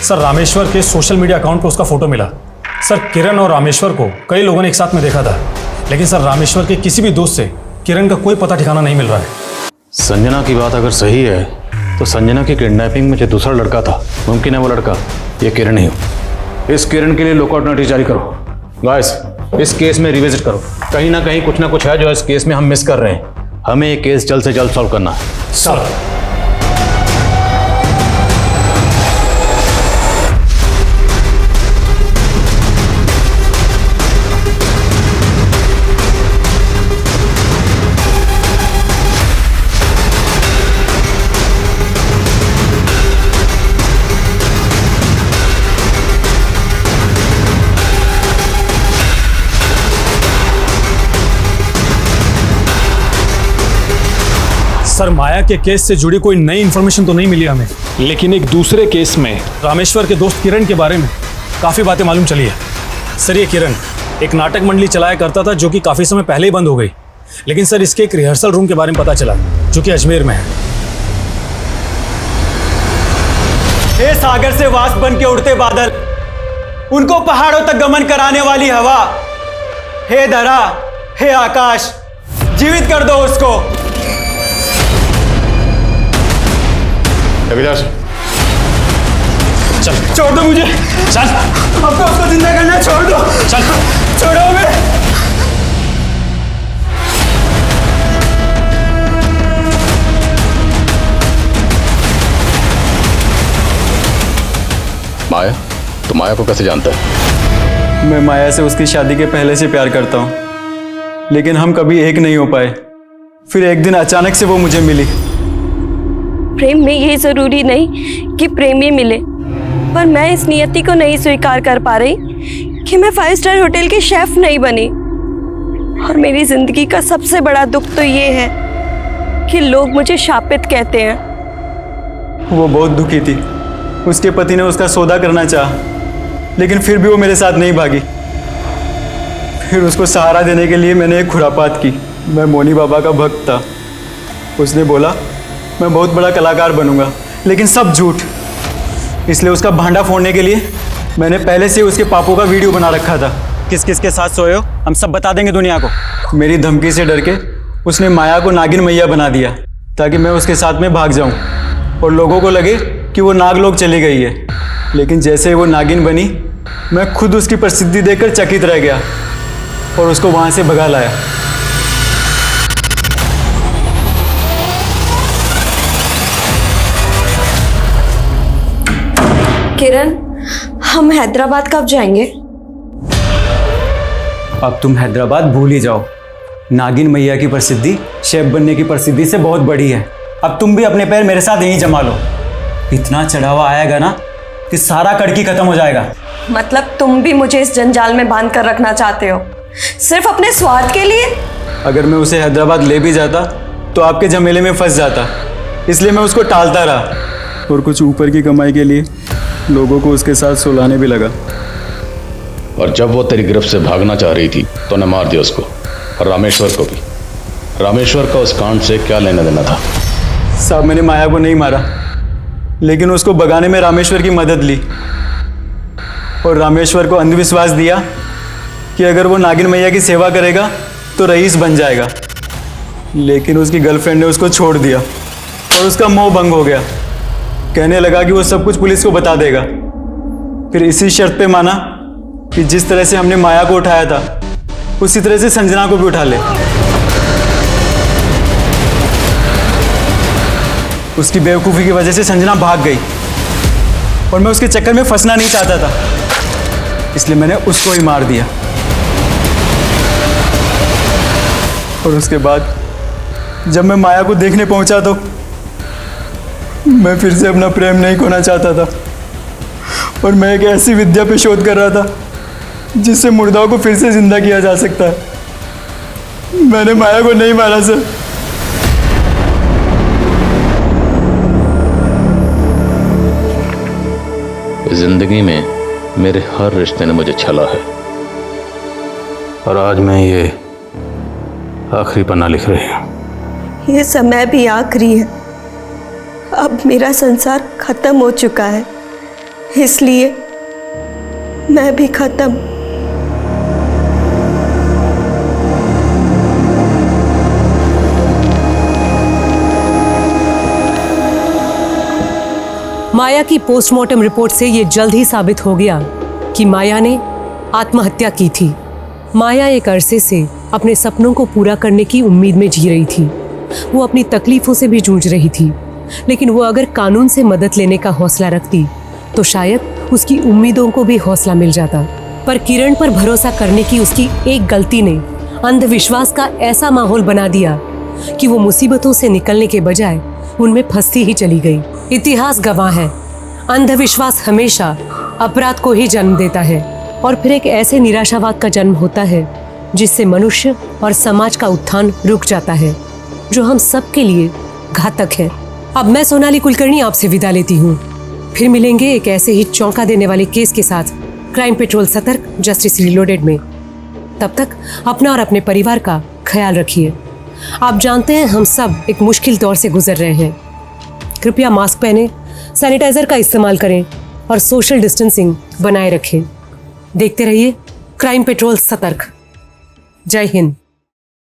सर रामेश्वर के सोशल मीडिया अकाउंट पर उसका फोटो मिला। सर किरण और रामेश्वर को कई लोगों ने एक साथ में देखा था, लेकिन सर रामेश्वर के किसी भी दोस्त से किरण का कोई पता ठिकाना नहीं मिल रहा है। संजना की बात अगर सही है तो संजना की किडनैपिंग में जो दूसरा लड़का था, मुमकिन है वो लड़का ये किरण ही हो। इस किरण के लिए लुकआउट नोटिस जारी करो गाइस, इस केस में रिविजिट करो। कहीं ना कहीं कुछ ना कुछ है जो इस केस में हम मिस कर रहे हैं। हमें ये केस जल्द से जल्द सॉल्व करना है। सर, सर माया के केस से जुड़ी कोई नई इन्फॉर्मेशन तो नहीं मिली हमें, लेकिन एक दूसरे केस में रामेश्वर के दोस्त किरण के बारे में काफ़ी बातें मालूम चली है। सर ये किरण एक नाटक मंडली चलाया करता था जो कि काफ़ी समय पहले ही बंद हो गई, लेकिन सर इसके एक रिहर्सल रूम के बारे में पता चला जो कि अजमेर में है। हे सागर से वाष्प बन के उड़ते बादल, उनको पहाड़ों तक गमन कराने वाली हवा, हे धरा, हे आकाश, जीवित कर दो उसको। चल छोड़ दो मुझे, चल, अब तो उसको जिंदा करना है, छोड़ दो, चल, छोड़ो हमें। माया, तो माया को कैसे जानता है? मैं माया से उसकी शादी के पहले से प्यार करता हूँ, लेकिन हम कभी एक नहीं हो पाए। फिर एक दिन अचानक से वो मुझे मिली। प्रेम में ये जरूरी नहीं कि प्रेमी मिले, पर मैं इस नियति को नहीं स्वीकार कर पा रही कि मैं 5 स्टार होटल की शेफ नहीं बनी। और मेरी जिंदगी का सबसे बड़ा दुख तो ये है कि लोग मुझे शापित कहते हैं। वो बहुत दुखी थी। उसके पति ने उसका सौदा करना चाहा, लेकिन फिर भी वो मेरे साथ नहीं भागी। फिर उसको सहारा देने के लिए मैंने एक खुरापात की। मैं मोनी बाबा का भक्त था। उसने बोला मैं बहुत बड़ा कलाकार बनूंगा, लेकिन सब झूठ। इसलिए उसका भांडा फोड़ने के लिए मैंने पहले से उसके पापों का वीडियो बना रखा था। किस किस के साथ सोए हो हम सब बता देंगे दुनिया को। मेरी धमकी से डर के उसने माया को नागिन मैया बना दिया ताकि मैं उसके साथ में भाग जाऊं और लोगों को लगे कि वो नागलोक चली गई है। लेकिन जैसे ही वो नागिन बनी, मैं खुद उसकी प्रसिद्धि देखकर चकित रह गया और उसको वहां से भगा लाया। किरण, हम हैदराबाद कब जाएंगे? अब तुम हैदराबाद भूल ही जाओ। नागिन मैया की प्रसिद्धि शेफ बनने की प्रसिद्धि से बहुत बड़ी है। अब तुम भी अपने पैर मेरे साथ यहीं जमा लो। इतना चढ़ावा आएगा ना कि सारा कड़की खत्म हो जाएगा। मतलब तुम भी मुझे इस जंजाल में बांध कर रखना चाहते हो, सिर्फ अपने स्वार्थ के लिए? अगर मैं उसे हैदराबाद ले भी जाता तो आपके झमेले में फंस जाता, इसलिए मैं उसको टालता रहा। और कुछ ऊपर की कमाई के लिए लोगों को उसके साथ सुलाने भी लगा। और जब वो तेरी गिरफ्त से भागना चाह रही थी तो ने मार दिया उसको, और रामेश्वर को भी। रामेश्वर का उस कांड से क्या लेना देना था? साहब, मैंने माया को नहीं मारा, लेकिन उसको भगाने में रामेश्वर की मदद ली। और रामेश्वर को अंधविश्वास दिया कि अगर वो नागिन मैया की सेवा करेगा तो रईस बन जाएगा। लेकिन उसकी गर्लफ्रेंड ने उसको छोड़ दिया और उसका मोह भंग हो गया। कहने लगा कि वो सब कुछ पुलिस को बता देगा। फिर इसी शर्त पे माना कि जिस तरह से हमने माया को उठाया था उसी तरह से संजना को भी उठा ले। उसकी बेवकूफ़ी की वजह से संजना भाग गई और मैं उसके चक्कर में फंसना नहीं चाहता था, इसलिए मैंने उसको ही मार दिया। और उसके बाद जब मैं माया को देखने पहुंचा तो मैं फिर से अपना प्रेम नहीं खोना चाहता था। और मैं एक ऐसी विद्या पे शोध कर रहा था जिससे मुर्दाओं को फिर से जिंदा किया जा सकता है। मैंने माया को नहीं मारा सर। जिंदगी में मेरे हर रिश्ते ने मुझे छला है, और आज मैं ये आखिरी पन्ना लिख रही हूं। ये समय भी आखिरी है। अब मेरा संसार खत्म हो चुका है, इसलिए मैं भी खत्म। माया की पोस्टमार्टम रिपोर्ट से ये जल्द ही साबित हो गया कि माया ने आत्महत्या की थी। माया एक अरसे से अपने सपनों को पूरा करने की उम्मीद में जी रही थी। वो अपनी तकलीफों से भी जूझ रही थी, लेकिन वो अगर कानून से मदद लेने का हौसला रखती तो शायद उसकी उम्मीदों को भी हौसला मिल जाता। पर किरण पर भरोसा करने की उसकी एक गलती ने अंधविश्वास का ऐसा माहौल बना दिया कि वो मुसीबतों से निकलने के बजाय उनमें फंसती ही चली गई। इतिहास गवाह है, अंधविश्वास हमेशा अपराध को ही जन्म देता है और फिर एक ऐसे निराशावाद का जन्म होता है जिससे मनुष्य और समाज का उत्थान रुक जाता है, जो हम सब के लिए घातक है। अब मैं सोनाली कुलकर्णी आपसे विदा लेती हूँ। फिर मिलेंगे एक ऐसे ही चौंका देने वाले केस के साथ क्राइम पेट्रोल सतर्क जस्टिस रिलोडेड में। तब तक अपना और अपने परिवार का ख्याल रखिए। आप जानते हैं हम सब एक मुश्किल दौर से गुजर रहे हैं। कृपया मास्क पहने, सैनिटाइजर का इस्तेमाल करें और सोशल डिस्टेंसिंग बनाए रखें। देखते रहिए क्राइम पेट्रोल सतर्क। जय हिंद।